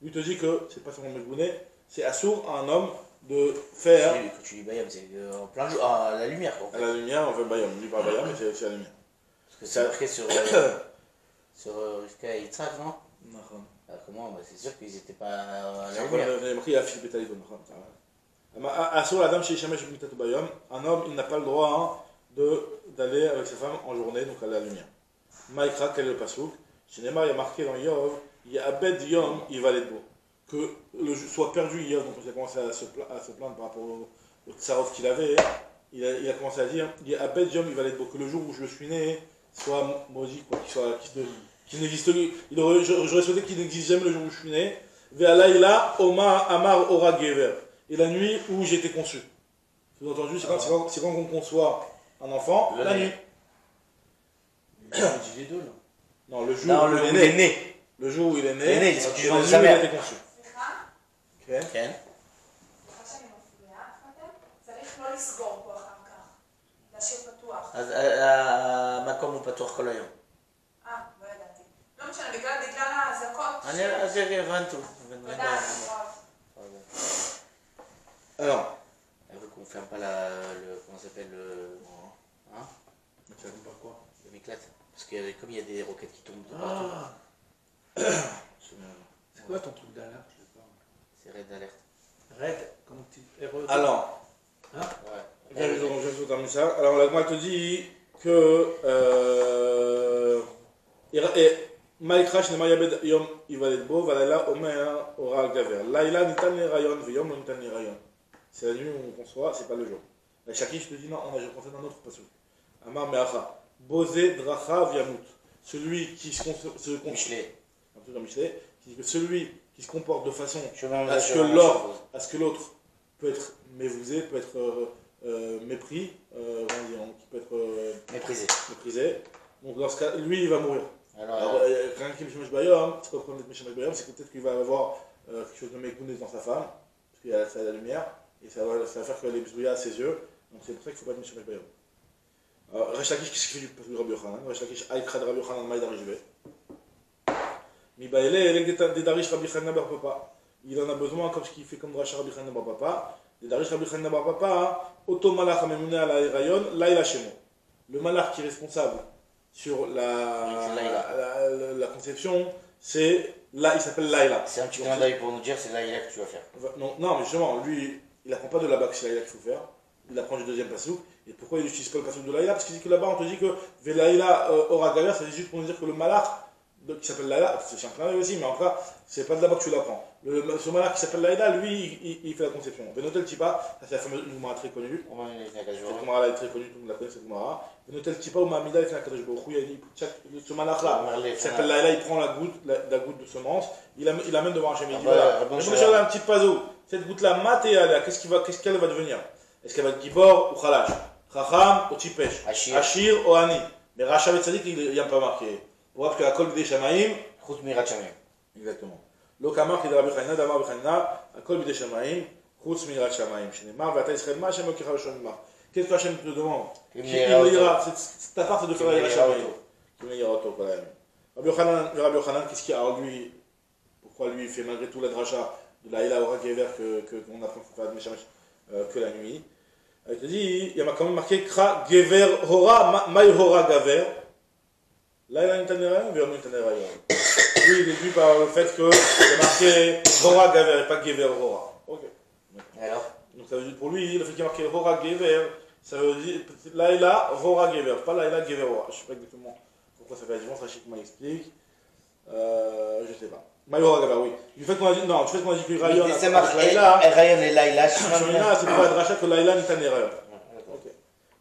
Lui te dit que c'est pas seulement Meshbouné, c'est assour à un homme de faire. Quand tu dis Bayam, c'est en plein jour, à la lumière. Quoi. À la lumière, on fait Bayom. Lui parle Bayom, mais c'est aussi à la lumière. Parce que c'est marqué sur Rivka et Yitzhak, non? Ah, comment bah, c'est sûr qu'ils n'étaient pas à la lumière. Il y a marqué à Philippe Talidon. Assour, la dame chez Shemesh Mitato Bayom. Un homme, il n'a pas le droit d'aller avec sa femme en journée, donc à la lumière. Maïkra, quel est le pasouk? Chez Neymar, il y a marqué dans Yov. Il y a Abed Yom, il va l'être beau. Que le jeu soit perdu hier, donc il a commencé à se plaindre par rapport au tsarov qu'il avait. Il a commencé à dire il y a Abed Yom, il va l'être beau. Que le jour où je suis né soit maudit, quoi, qu'il n'existe. J'aurais souhaité qu'il n'existe jamais le jour où je suis né. Ve'alaïla, Omar, Amar, Ora, Gever. Et la nuit où j'étais conçu. Vous avez entendu, c'est quand on conçoit un enfant, la nuit. Il dit les deux, là. Non, le jour où il est né. Le jour où il est né, il est sorti et de le jour sa où il a mère. été conçu. כן. אז המקום הוא פתוח כל היום. לא ידעתי. לא משנה, בגלל האזעקות. אז הבנתי. תודה. Alors, elle veut qu'on ferme pas comment ça s'appelle hein? tu vas par quoi? Le m'éclate. Parce que comme il y a des roquettes qui tombent de partout. C'est quoi ton truc d'alerte? Je sais pas. C'est raid d'alerte. Raid, comme tu RE. Alors, hein? Ouais. je vais terminer ça. Alors, la Gemara te dit que Maïkra Shnemar Yabed Yom Ivaletbo, Valela Omer Ora Gaver. Laïla Nitan le Rayon, Veyom Nitan le Rayon. C'est la nuit où on conçoit, c'est pas le jour. La Shakish te dit non, je pensais dans notre passage. Amar Meacha. Bosé Dracha Viamut. Celui qui se Michelet. Un truc comme Michelet, qui dit que celui qui se comporte de façon Chemin à ce que l'autre peut être mévousé, peut être mépris, qui peut être méprisé. Donc dans ce cas, lui il va mourir. Alors quelqu'un qui est Mishamesh Bayom, c'est pas le problème d'être Mishamesh Bayom, c'est que peut-être qu'il va avoir quelque chose de mégounès dans sa femme, parce qu'il y a la lumière, et ça va faire qu'elle est bzouilla à ses yeux, donc c'est pour ça qu'il ne faut pas être Mishamesh Bayom. Resh Lakish, qu'est-ce qu'il fait du Rabbi Yochanan? Resh Lakish, Aïkra de Rabbi Yochanan, Maïdar Jvé. Mibaele, Elek des Darish Rabbi Chanan Bar Papa. Il en a besoin, comme ce qu'il fait comme Racha Rabbi Chanan Bar Papa. Les Darish Rabbi Chanan Bar Papa, Oto Malach Amemune à la Rayon, Laïla Shemo. Le malach qui est responsable sur la conception, c'est là, il s'appelle Laïla. C'est un petit clin d'œil pour nous dire c'est Laïla que tu vas faire. Non, mais justement, lui, il n'apprend pas de là-bas que c'est Laïla qu'il faut faire. Il apprend du deuxième passou. Et pourquoi il n'utilise pas le passou de Laïla? Parce qu'il dit que là-bas, on te dit que Velaïla Ora Gaver, c'est juste pour nous dire que le malach qui s'appelle Laïla, c'est un clin d'œil aussi, mais en tout cas, c'est pas de là-bas que tu l'apprends. Ce malach qui s'appelle Laïla, lui, il fait la conception. Venotel Tipa, ça c'est la fameuse Goumara très connue. Cette Goumara là est très connue, tout le monde la connaît, cette Goumara. Venotel Tipa, ou Mamida, il fait un Kadosh Baruch Hu, ce malach là, qui s'appelle Laïla, il prend la goutte de semence, il l'amène devant Hachem, il dit voilà, je vais un petit pazo, cette goutte là, Matéala, qu'est-ce qu'elle va devenir? Est-ce qu'elle va être Gibor ou Khalash? Chacham ou Tipesh? Ashir ou Ani? Mais Rachavet Tzadik, il n'y a pas marqué. Pour voir que la kol b'dei shamaim, Chut mirat shamaim. Exactement. L'okamar qui est de Rabbi Chanina, d'Amar B'Chanina, la kol b'dei shamaim, chut mirat shamaim. Shnimar, v'ata Yisrael ma Hashem okicha l'shonimar. Qu'est-ce que Hashem te demande? Ta part c'est de faire la shamaim. Kim le'yirato kol hayamim. Rabbi Yochanan, qu'est-ce qu'il y a? Alors lui, pourquoi lui il fait malgré tout la dracha de la Ila Ora Gever qu'on apprend qu'il faut faire de Meshamesh que la nuit? Il te dit, il y a quand même marqué Kra Gever Hora, Maï Hora Gaver. Là, il a une tanerayon, il y a une tanerayon. Lui, il est déduit par le fait qu'il a marqué Hora Gaver et pas Gever Hora. Ok. Alors donc ça veut dire pour lui, le fait qu'il y a marqué Hora Gever, ça veut dire Laïla Hora Gever, pas Laïla Gever Hora. Je ne sais pas exactement pourquoi ça fait la différence, Rachid m'explique. Je ne sais pas. Maï-Hora Gaver, oui. Du fait qu'on a dit, non, du fait qu'on a dit que Rayon a Laïla. Rayon et Laïla, c'est pour être rachat que Laïla n'est pas une erreur. Ok.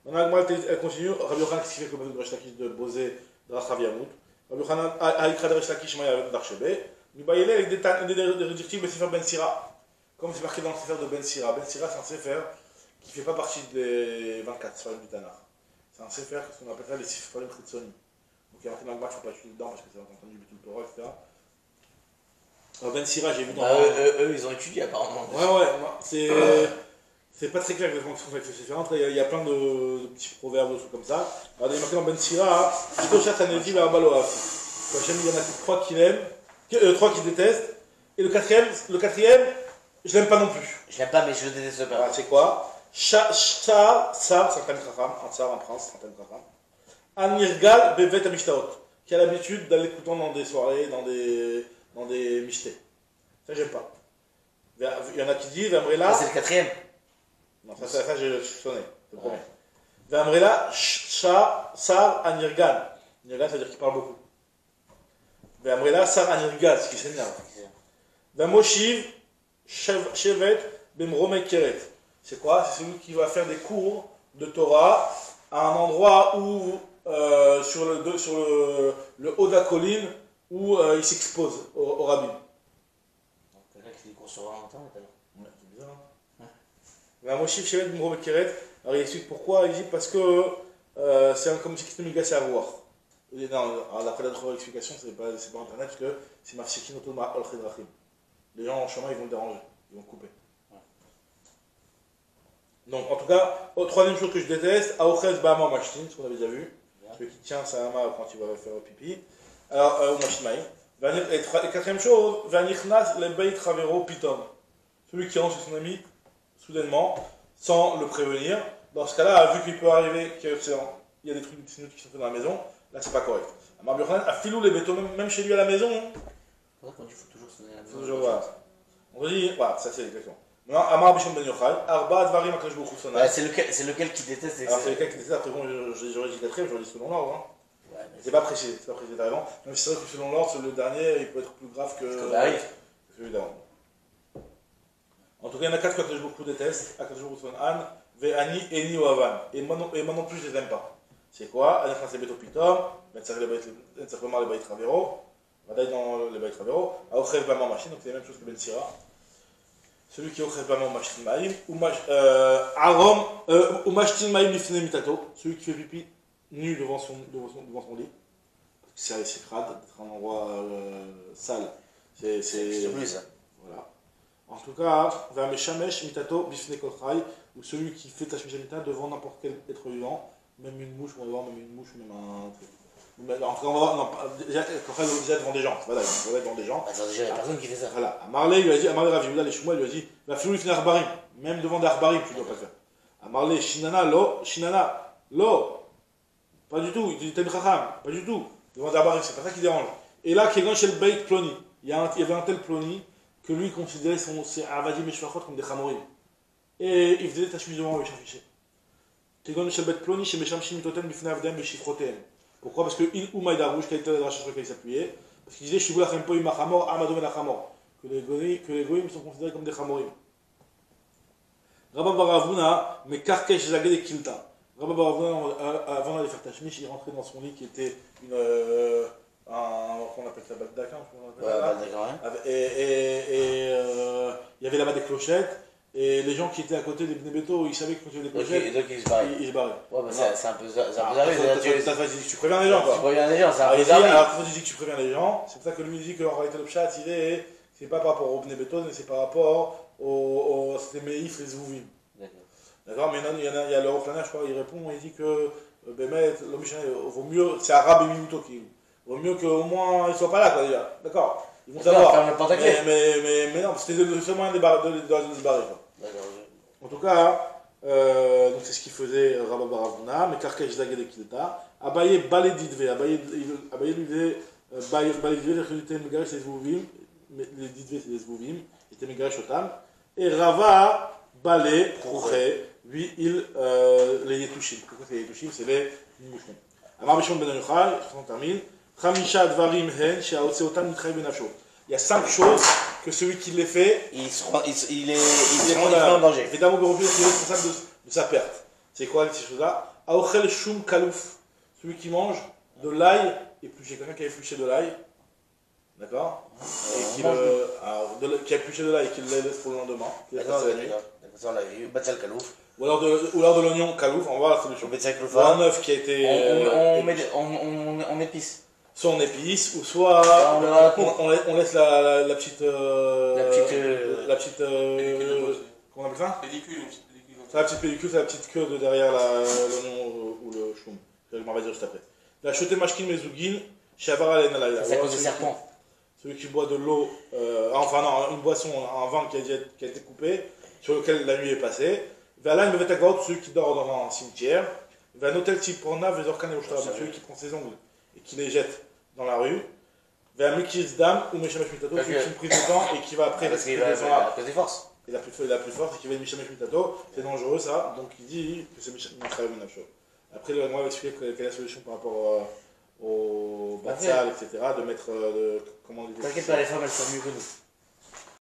Maintenant, elle continue. Rabbi Yochanan, qu'est-ce qu'il fait comme le Rachid de Bosé Dracha Viamut? Rabbi Yochanan, Aïkra de Resh Lakish, Maya d'Archebe. Mibaïle avec des réductibles de Sefer Ben Sira. Comme c'est marqué dans le Sefer de Ben Sira. Ben Sira, c'est un Sefer qui ne fait pas partie des 24 Sfarim du Tanakh. C'est un Sefer, ce qu'on appelle ça les Sfarim Chitsoni. Donc il y a marqué dans le match, il ne faut pas étudier dedans parce que c'est entendu du tout le Torah, etc. Alors Ben Sira, j'ai vu dans. Eux, ils ont étudié apparemment. Ouais, c'est pas très clair exactement ce qu'on fait avec ce Sefer. Il y a plein de petits proverbes, de trucs comme ça. Alors il y a marqué dans Ben Sira, Shitoshat Hanezi Ve'Arbaloaf. Hachem, il y en a 3 qu'il aime, 3 qu'il déteste, et le quatrième, je l'aime pas non plus. Je l'aime pas, mais je le déteste pas. Voilà, c'est quoi? Tsar, c'est un Chacham, un tsar, un prince, un Chacham. Anirgal Bevet Amishtaot, qui a l'habitude d'aller écouter dans des soirées, dans des mishtés. Ça, j'aime pas. Il y en a qui disent, Vamrela. C'est le quatrième. Non, ça je sonnais, c'est le premier. Vamrela, Tsar, Anirgal. Anirgal, ça veut dire qu'il parle beaucoup. Vamrela, Tsar, Anirgal, ce qui s'énerve. Vamoshiv, Shevet, Bemrome Keret. C'est quoi? C'est celui qui va faire des cours de Torah à un endroit où, sur le haut de la colline, où il s'expose au rabbin. Quelqu'un qui fait des cours sur Valentin, Ouais, c'est bizarre. Vamoshiv, Shevet, Bemrome Keret. Alors il explique pourquoi. Il dit parce que c'est comme si c'était Migas à voir. Non, d'après la troisième explication, c'est pas internet, parce que c'est Mafsikin Otoma Ol Chedrachim. Les gens en chemin, ils vont le déranger, ils vont le couper. Ouais. Donc, en tout cas, troisième chose que je déteste, Aochez Bahama Mashtin, ce qu'on avait déjà vu. Celui qui tient sa hama quand il va faire pipi. Alors, ou Mashtimaï. Et quatrième chose, Vanichnas le Beit Ravero Pitom. Celui qui rentre chez son ami, soudainement, sans le prévenir. Dans ce cas-là, vu qu'il peut arriver, qu'il y a des trucs qui sont faits dans la maison, là, c'est pas correct. Amar Yochanan a filou les bétons, même chez lui à la maison. Quand il faut toujours sonner la maison. Toujours, voilà. On dit, voilà, ça c'est exactement. Maintenant, Amar Bishon Ben Yochai, Arba Dvarim Akash Baruch Hu Sonai. C'est lequel qui déteste. Alors c'est lequel qui déteste, après bon, j'aurais dit quatrième, j'aurais dit selon l'ordre. Hein. Ouais, c'est pas précisé, t'as raison. Même si c'est vrai que selon l'ordre, le dernier, il peut être plus grave que celui d'avant. En tout cas, il y en a 4 qu'Akash Baruch Hu déteste, Akash Baruch Hu Sonai, Ve'ani, Eni ou Avan. Et moi non plus, je les aime pas. C'est quoi? Anachnas le Beto Pitom, Metzar le Beit Ravero. Vadaï dans le Beit Ravero, Aochev Bama Machin, donc c'est la même chose que Ben Sira. Celui qui Aochev Bama Machin Maïm, Arom, ou Machin Maïm Lifne Mitato, celui qui fait pipi nu devant son lit. C'est crade, d'être un endroit sale. C'est plus ça. Voilà. En tout cas, vers Meshamesh Mitato Bifne Kochai, ou celui qui fait ta Mita devant n'importe quel être vivant, même une mouche, on va voir, même un truc. En tout cas, on va voir, non, déjà devant des gens, voilà, on va devant des gens. Attends, déjà, il n'y a personne qui fait ça. Voilà, à Marley, lui a dit, à Marley Rav Yehuda, les Shumois, lui a dit, la filou, il finit Arbarim, même devant des Arbarim, tu ne dois pas le faire. À Marley, Shinana, lo, pas du tout, il dit Ten Chacham, pas du tout, devant des Arbarim, c'est pas ça qui dérange. Et là, Kegon chez le Beit Ploni, il y avait un tel Ploni, que lui considérait ses Avadi Meshvachot comme des Chamorim. Et il faisait ta chemise devant, il s'affichait. Kegon chez le Beit Ploni, chez Mesham Shimitoten, Bifne Avdem, Beshifrotem. Pourquoi? Parce que il ou Maïdarouche, quel était le rachat sur lequel il s'appuyait, parce qu'il disait Shibulachem po imachamor, amadom elachamor, que les goïms sont considérés comme des chamorim. Rabba Baravuna, mais Karkesh Zaged et Kilta. Rabba Baravuna, avant d'aller faire Tachmish, il rentrait dans son lit qui était qu'on appelle ça Baldaquin, et il y avait là-bas des clochettes. Et les gens qui étaient à côté des Bnei-Beto, ils savaient que quand il y avait des clochettes, donc ils se barraient. Ouais, bah c'est un peu zarri. Tu préviens les gens, quoi. Tu préviens les gens, c'est un peu zarri. zarri. Alors, quand tu dis que tu préviens les gens, c'est pour ça que lui, il dit qu'en réalité, le pshat, c'est pas par rapport au Bnei-Beto, mais c'est par rapport au c'était Meïf et Zvouvim. D'accord, mais il y a le Roflana, je crois, il répond, il dit que Bémet, l'homme vaut mieux, c'est arabe et Minuto qui vaut mieux qu'au moins ils soient pas là, quoi, déjà. D'accord, ils vont savoir. Mais non, c'était le seul moyen de se barrer, quoi. En tout cas, donc c'est ce qu'il faisait Rabba Baravuna, mais Karkesh Zaged et Kilta. Abaye Baledidve, Abaye lui disait Baledidve, il était Megaresh les Zvouvim, les Didve c'est les Zvouvim, il était Megaresh Otam. Et Rava Balé, Proché, lui il les Yetushim. Pourquoi c'est les Yetushim? C'est les mouchons. Amar Bishon Ben Yochai, on termine. Chamisha Dvarim Hen, Sheaotse Otam Nitraï Benafsho. Il y a 5 choses que celui qui les fait, il est en danger. Et d'abord, il est responsable de sa perte. C'est quoi ces choses-là? Aochel Shum Kalouf, celui qui mange de l'ail éplucher, quelqu'un qui a épluché de l'ail, d'accord, et qui, mange qui a épluché de l'ail et qui le laisse pour le lendemain, qui laisse D'accord, passer la nuit. ça on l'a vu. Batsal Kalouf. Ou alors de l'oignon calouf, on va voir la solution. Batsal Ou un Kaloufa. œuf qui a été. On épice. Soit on épice, ou soit on laisse la petite. La petite. Comment on appelle ça? Pellicule, une petite pellicule. C'est la petite pellicule, c'est la petite queue de derrière l'oignon ou le choum. Je m'en vais dire juste après. La choté mashkin mezugin, shavar alen alayla. C'est à cause des serpents. Celui qui boit de l'eau, enfin non, une boisson, un vin qui a été coupé, sur lequel la nuit est passée. Là, il me fait celui qui dort dans un cimetière. Va noter le type pour nav, celui qui prend ses ongles et qui les jette dans la rue. Va mikis dam ou meshamesh mitato, celui qui a une prise de temps et qui va après. Parce qu'il va à cause des forces. Et la plus forte, c'est qu'il va mishamesh mitato. C'est dangereux ça, donc il dit que c'est mishamesh mitato. Après, moi, va expliquer quelle est la solution par rapport au batsal, etc. De mettre. Comment on dit? T'inquiète pas, les femmes elles savent mieux que nous.